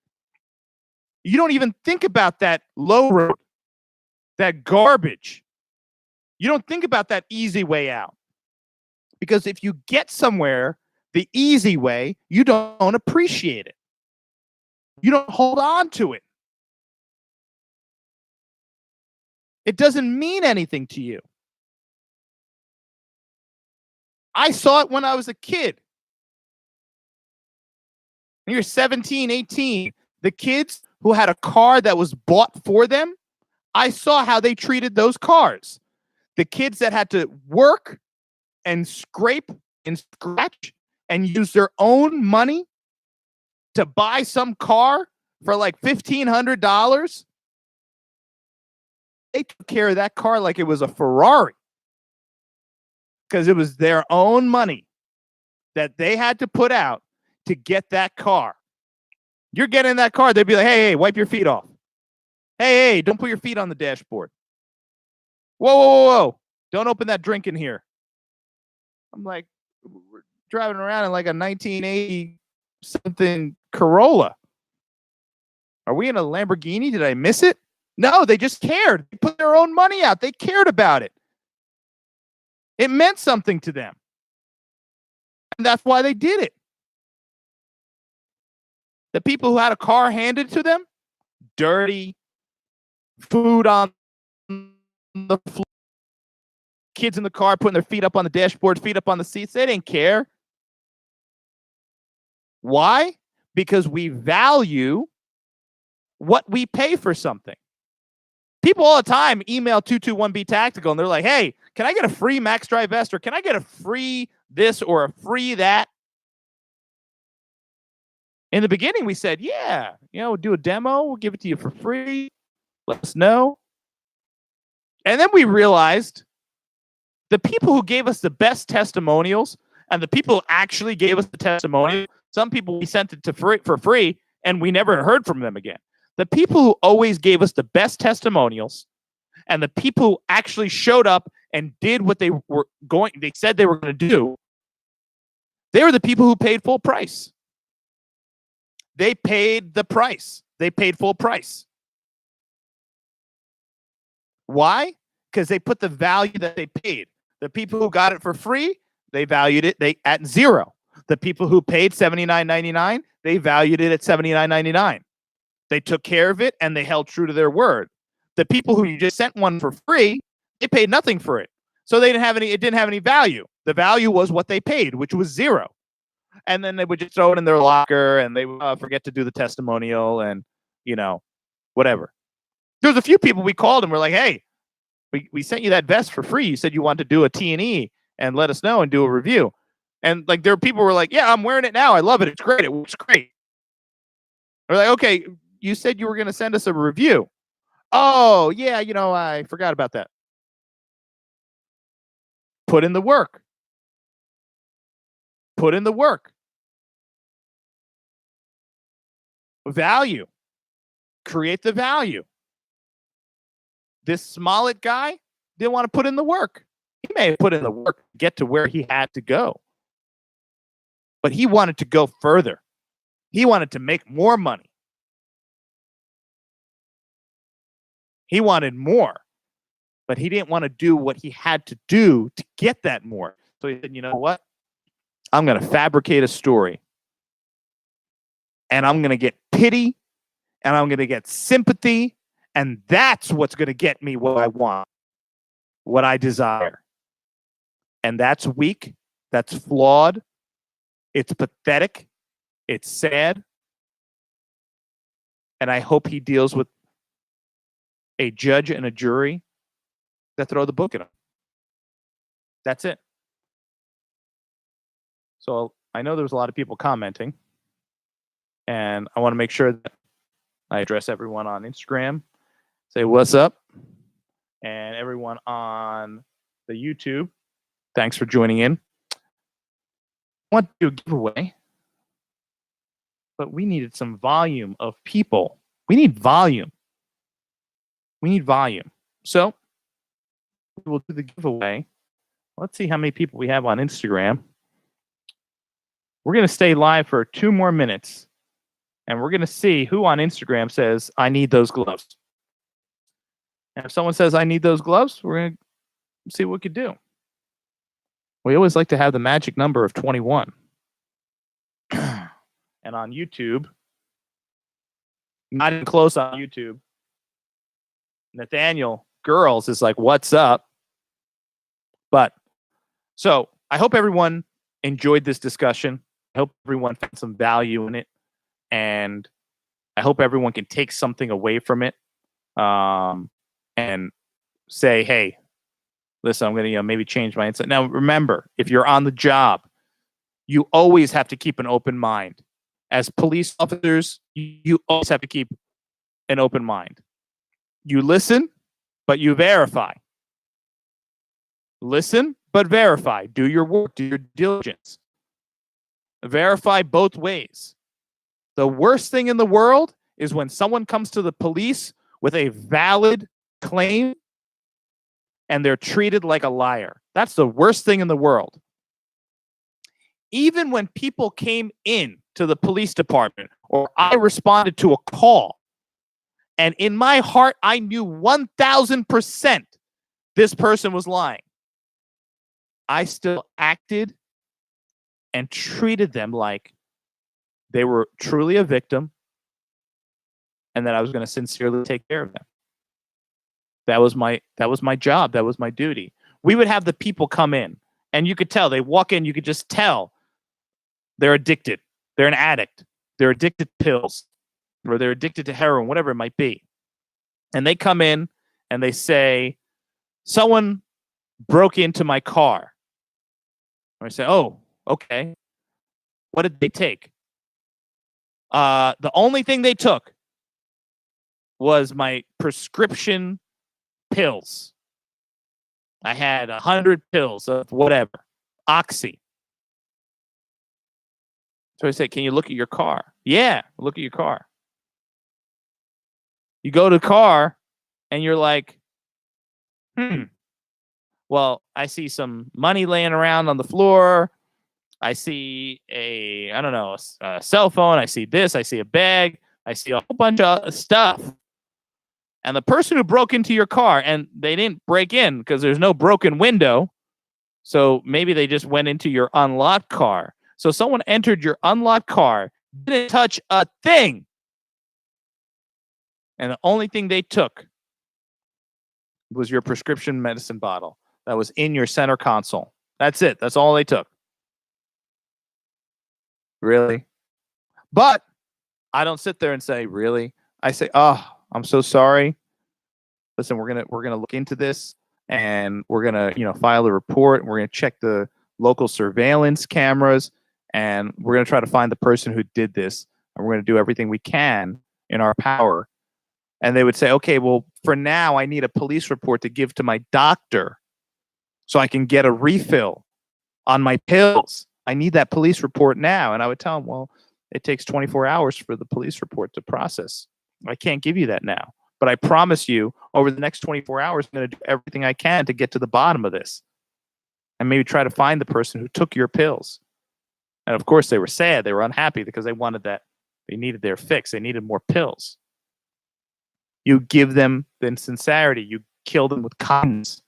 you don't even think about that low road, that garbage. You don't think about that easy way out. Because if you get somewhere the easy way, you don't appreciate it. You don't hold on to it. It doesn't mean anything to you. I saw it when I was a kid. When you're 17, 18, the kids who had a car that was bought for them, I saw how they treated those cars. The kids that had to work and scrape and scratch and use their own money to buy some car for like $1,500, they took care of that car like it was a Ferrari because it was their own money that they had to put out to get that car. You're getting that car, they'd be like, hey, wipe your feet off. Hey, don't put your feet on the dashboard. Whoa. Don't open that drink in here. I'm like, we're driving around in like a 1980 something Corolla. Are we in a Lamborghini? Did I miss it? No, they just cared. They put their own money out. They cared about it. It meant something to them. And that's why they did it. The people who had a car handed to them, dirty, food on the floor, kids in the car putting their feet up on the dashboard, feet up on the seats. They didn't care. Why? Because we value what we pay for something. People all the time email 221B Tactical and they're like, hey, can I get a free Max Drive vest, or can I get a free this or a free that? In the beginning, we said, yeah, we'll do a demo. We'll give it to you for free. Let us know. And then we realized the people who gave us the best testimonials and the people who actually gave us the testimonial, some people we sent it to for free and we never heard from them again. The people who always gave us the best testimonials and the people who actually showed up and did what they said they were going to do, they were the people who paid full price. They paid the price. They paid full price. Why? Because they put the value that they paid. The people who got it for free, they valued it at $0. The people who paid $79.99, they valued it at $79.99. They took care of it and they held true to their word. The people who you just sent one for free, they paid nothing for it. So it didn't have any value. The value was what they paid, which was $0. And then they would just throw it in their locker and they would forget to do the testimonial and, whatever. There was a few people we called and we're like, hey, we sent you that vest for free. You said you wanted to do a T&E and let us know and do a review. And like there were people who were like, yeah, I'm wearing it now. I love it. It's great. It works great. We're like, okay, you said you were going to send us a review. Oh, yeah, I forgot about that. Put in the work. Put in the work. Value. Create the value. This Smollet guy didn't want to put in the work. He may have put in the work to get to where he had to go. But he wanted to go further. He wanted to make more money. He wanted more, but he didn't want to do what he had to do to get that more. So he said, you know what? I'm going to fabricate a story. And I'm going to get pity, and I'm going to get sympathy, and that's what's going to get me what I want, what I desire. And that's weak. That's flawed. It's pathetic. It's sad. And I hope he deals with a judge and a jury that throw the book at him. That's it. So I know there's a lot of people commenting, and I want to make sure that I address everyone on Instagram. Say what's up. And everyone on the YouTube, thanks for joining in. I want to do a giveaway, but we needed some volume of people. We need volume. We need volume. So we'll do the giveaway. Let's see how many people we have on Instagram. We're going to stay live for 2 more minutes, and we're going to see who on Instagram says, I need those gloves. And if someone says, I need those gloves, we're going to see what we could do. We always like to have the magic number of 21. And on YouTube, not even close on YouTube, Nathaniel Girls is like, what's up? But so I hope everyone enjoyed this discussion. I hope everyone found some value in it. And I hope everyone can take something away from it. And say, hey, listen, I'm going to maybe change my insight. Now, remember, if you're on the job, you always have to keep an open mind. As police officers, you always have to keep an open mind. You listen, but you verify. Listen, but verify. Do your work, do your diligence. Verify both ways. The worst thing in the world is when someone comes to the police with a valid claim and they're treated like a liar. That's the worst thing in the world. Even when people came in to the police department or I responded to a call, and in my heart, I knew 1,000% this person was lying, I still acted and treated them like they were truly a victim and that I was going to sincerely take care of them. That was my job. That was my duty. We would have the people come in, and you could tell. They walk in, you could just tell they're addicted. They're an addict. They're addicted to pills, or they're addicted to heroin, whatever it might be. And they come in, and they say, someone broke into my car. And I say, oh, okay. What did they take? The only thing they took was my prescription pills. I had 100 pills of whatever, Oxy. So I said, can you look at your car? Yeah, look at your car. You go to the car and you're like, well, I see some money laying around on the floor. I see a cell phone. I see this. I see a bag. I see a whole bunch of stuff. And the person who broke into your car, and they didn't break in because there's no broken window. So maybe they just went into your unlocked car. So someone entered your unlocked car, didn't touch a thing. And the only thing they took was your prescription medicine bottle that was in your center console. That's it. That's all they took. Really? But I don't sit there and say, really? I say, oh, I'm so sorry. Listen, we're gonna look into this, and we're gonna file a report. And we're gonna check the local surveillance cameras, and we're gonna try to find the person who did this, and we're gonna do everything we can in our power. And they would say, okay, well, for now, I need a police report to give to my doctor so I can get a refill on my pills. I need that police report now. And I would tell them, well, it takes 24 hours for the police report to process. I can't give you that now. But I promise you, over the next 24 hours, I'm going to do everything I can to get to the bottom of this. And maybe try to find the person who took your pills. And of course, they were sad. They were unhappy because they wanted that. They needed their fix. They needed more pills. You give them the sincerity. You kill them with kindness.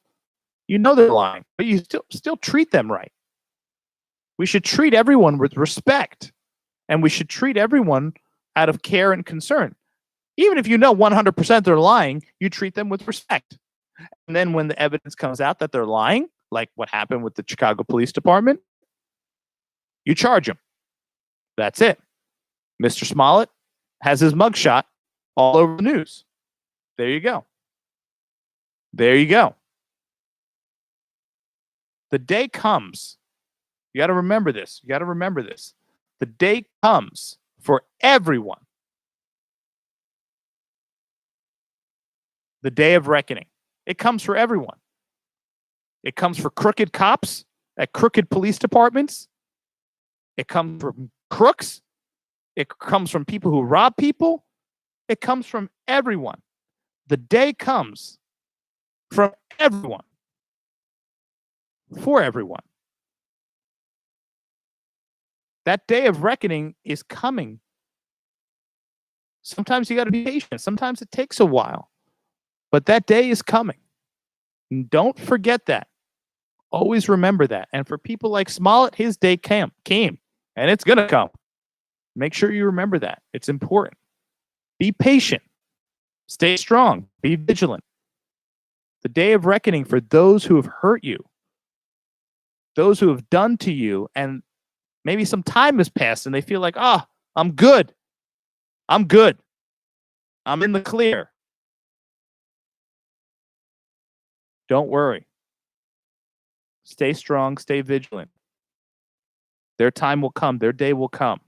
You know they're lying, but you still treat them right. We should treat everyone with respect, and we should treat everyone out of care and concern. Even if you know 100% they're lying, you treat them with respect. And then when the evidence comes out that they're lying, like what happened with the Chicago Police Department, you charge them. That's it. Mr. Smollet has his mugshot all over the news. There you go. There you go. The day comes. You got to remember this. You got to remember this. The day comes for everyone. The day of reckoning. It comes for everyone. It comes for crooked cops at crooked police departments. It comes from crooks. It comes from people who rob people. It comes from everyone. The day comes from everyone. For everyone. That day of reckoning is coming. Sometimes you got to be patient. Sometimes it takes a while. But that day is coming. And don't forget that. Always remember that. And for people like Smollett, his day came. And it's going to come. Make sure you remember that. It's important. Be patient. Stay strong. Be vigilant. The day of reckoning for those who have hurt you, those who have done to you, and maybe some time has passed and they feel like, I'm good. I'm good. I'm in the clear. Don't worry. Stay strong. Stay vigilant. Their time will come. Their day will come.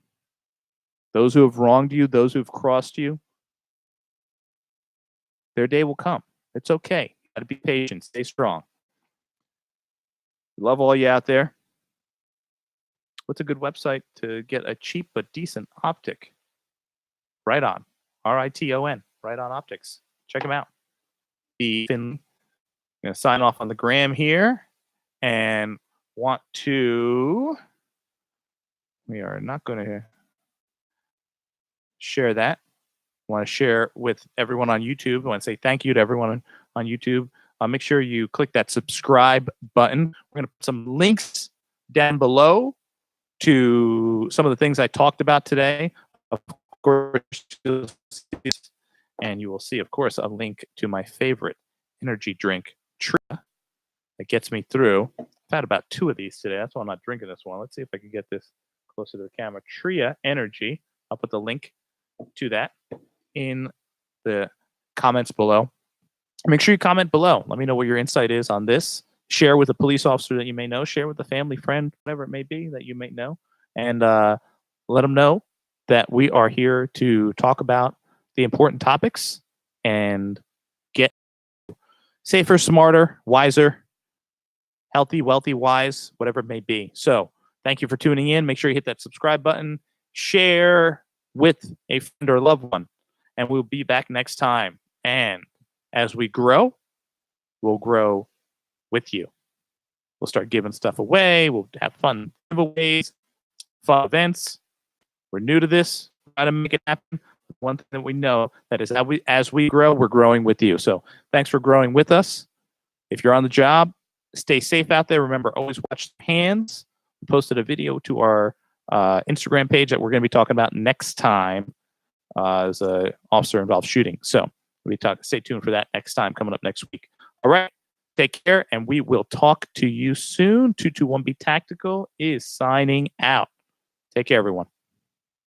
Those who have wronged you, those who have crossed you, their day will come. It's okay. You gotta be patient. Stay strong. Love all you out there. What's a good website to get a cheap but decent optic? Right On. RITON. Right On Optics. Check them out. I'm going to sign off on the gram here and want to. We are not going to share that. I want to share with everyone on YouTube. I want to say thank you to everyone on YouTube. Make sure you click that subscribe button. We're going to put some links down below to some of the things I talked about today. Of course, and you will see, of course, a link to my favorite energy drink, Tria, that gets me through. I've had about 2 of these today. That's why I'm not drinking this one. Let's see if I can get this closer to the camera. Tria Energy. I'll put the link to that in the comments below. Make sure you comment below. Let me know what your insight is on this. Share with a police officer that you may know. Share with a family, friend, whatever it may be that you may know. And let them know that we are here to talk about the important topics and get safer, smarter, wiser, healthy, wealthy, wise, whatever it may be. So thank you for tuning in. Make sure you hit that subscribe button. Share with a friend or loved one. And we'll be back next time. And as we grow, we'll grow with you. We'll start giving stuff away. We'll have fun giveaways, fun events. We're new to this. Try to make it happen. One thing that we know that is as we grow, we're growing with you. So thanks for growing with us. If you're on the job, stay safe out there. Remember, always watch the hands. We posted a video to our Instagram page that we're going to be talking about next time as an officer-involved shooting. So stay tuned for that next time coming up next week. All right. Take care, and we will talk to you soon. 221 Be Tactical is signing out. Take care, everyone.